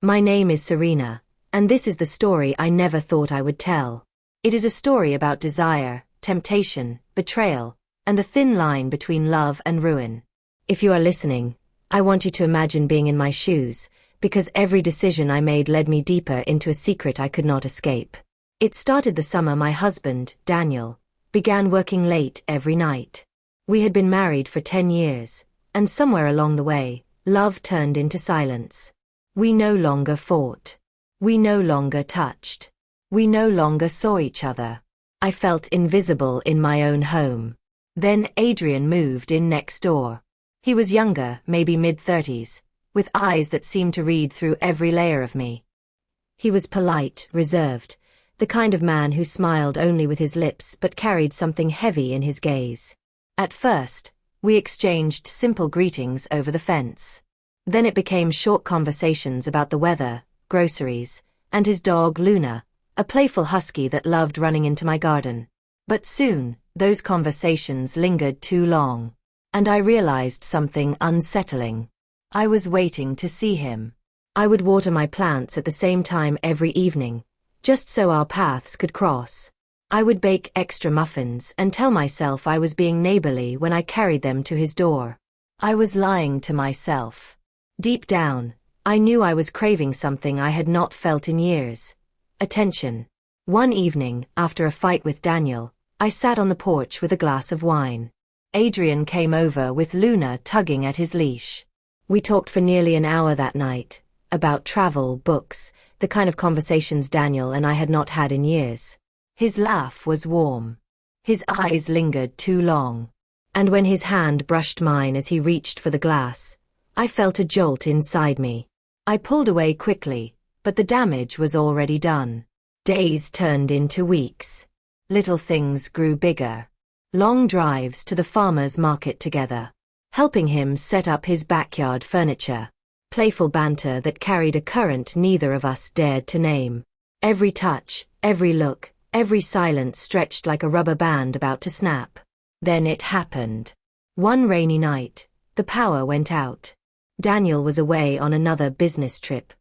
My name is Serena, and this is the story I never thought I would tell. It is a story about desire, temptation, betrayal, and the thin line between love and ruin. If you are listening, I want you to imagine being in my shoes, because every decision I made led me deeper into a secret I could not escape. It started the summer my husband, Daniel, began working late every night. We had been married for 10 years, and somewhere along the way, love turned into silence. We no longer fought. We no longer touched. We no longer saw each other. I felt invisible in my own home. Then Adrian moved in next door. He was younger, maybe mid-30s, with eyes that seemed to read through every layer of me. He was polite, reserved, the kind of man who smiled only with his lips but carried something heavy in his gaze. At first, we exchanged simple greetings over the fence. Then it became short conversations about the weather, groceries, and his dog Luna, a playful husky that loved running into my garden. But soon, those conversations lingered too long, and I realized something unsettling. I was waiting to see him. I would water my plants at the same time every evening, just so our paths could cross. I would bake extra muffins and tell myself I was being neighborly when I carried them to his door. I was lying to myself. Deep down, I knew I was craving something I had not felt in years. Attention. One evening, after a fight with Daniel, I sat on the porch with a glass of wine. Adrian came over with Luna tugging at his leash. We talked for nearly an hour that night, about travel, books, the kind of conversations Daniel and I had not had in years. His laugh was warm. His eyes lingered too long. And when his hand brushed mine as he reached for the glass, I felt a jolt inside me. I pulled away quickly, but the damage was already done. Days turned into weeks. Little things grew bigger. Long drives to the farmer's market together, helping him set up his backyard furniture. Playful banter that carried a current neither of us dared to name. Every touch, every look, every silence stretched like a rubber band about to snap. Then it happened. One rainy night, the power went out. Daniel was away on another business trip,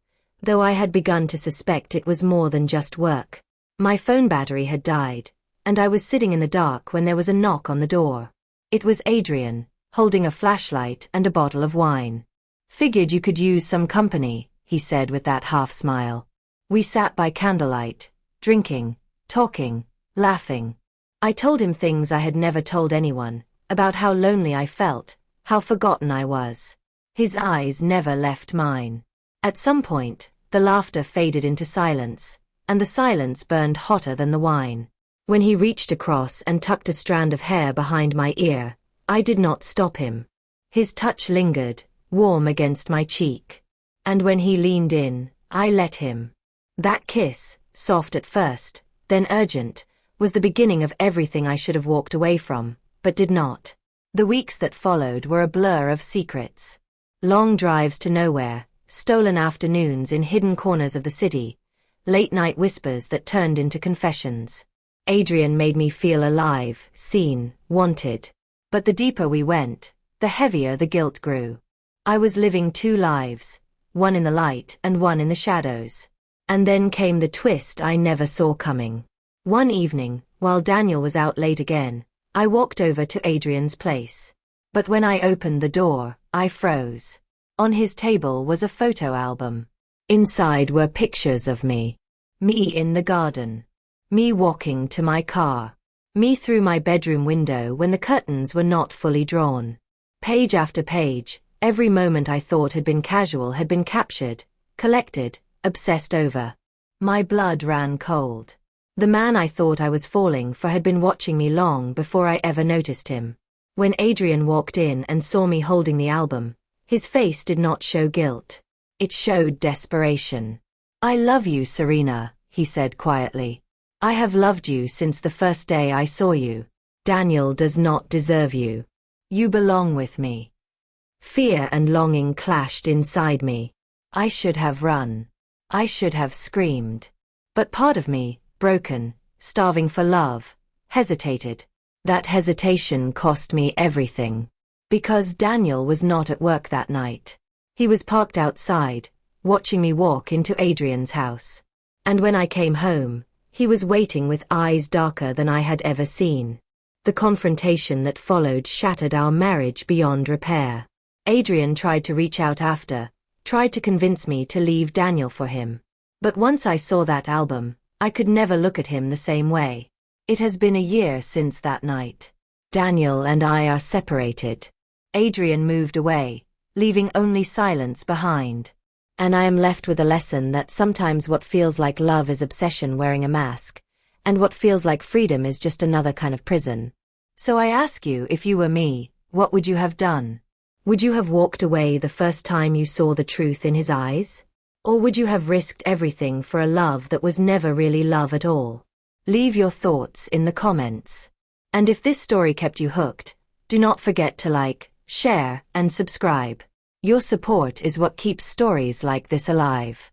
though I had begun to suspect it was more than just work. My phone battery had died, and I was sitting in the dark when there was a knock on the door. It was Adrian, holding a flashlight and a bottle of wine. "Figured you could use some company," he said with that half-smile. We sat by candlelight, drinking, talking, laughing. I told him things I had never told anyone, about how lonely I felt, how forgotten I was. His eyes never left mine. At some point, the laughter faded into silence, and the silence burned hotter than the wine. When he reached across and tucked a strand of hair behind my ear, I did not stop him. His touch lingered, warm against my cheek. And when he leaned in, I let him. That kiss, soft at first, then urgent, was the beginning of everything I should have walked away from, but did not. The weeks that followed were a blur of secrets. Long drives to nowhere, stolen afternoons in hidden corners of the city, late-night whispers that turned into confessions. Adrian made me feel alive, seen, wanted. But the deeper we went, the heavier the guilt grew. I was living two lives, one in the light and one in the shadows. And then came the twist I never saw coming. One evening, while Daniel was out late again, I walked over to Adrian's place. But when I opened the door, I froze. On his table was a photo album. Inside were pictures of me. Me in the garden. Me walking to my car. Me through my bedroom window when the curtains were not fully drawn. Page after page, every moment I thought had been casual had been captured, collected, obsessed over. My blood ran cold. The man I thought I was falling for had been watching me long before I ever noticed him. When Adrian walked in and saw me holding the album, his face did not show guilt. It showed desperation. "I love you, Serena," he said quietly. "I have loved you since the first day I saw you. Daniel does not deserve you. You belong with me." Fear and longing clashed inside me. I should have run. I should have screamed. But part of me, broken, starving for love, hesitated. That hesitation cost me everything. Because Daniel was not at work that night. He was parked outside, watching me walk into Adrian's house. And when I came home, he was waiting with eyes darker than I had ever seen. The confrontation that followed shattered our marriage beyond repair. Adrian tried to reach out after, tried to convince me to leave Daniel for him. But once I saw that album, I could never look at him the same way. It has been a year since that night. Daniel and I are separated. Adrian moved away, leaving only silence behind. And I am left with a lesson that sometimes what feels like love is obsession wearing a mask, and what feels like freedom is just another kind of prison. So I ask you, if you were me, what would you have done? Would you have walked away the first time you saw the truth in his eyes? Or would you have risked everything for a love that was never really love at all? Leave your thoughts in the comments. And if this story kept you hooked, do not forget to like, share, and subscribe. Your support is what keeps stories like this alive.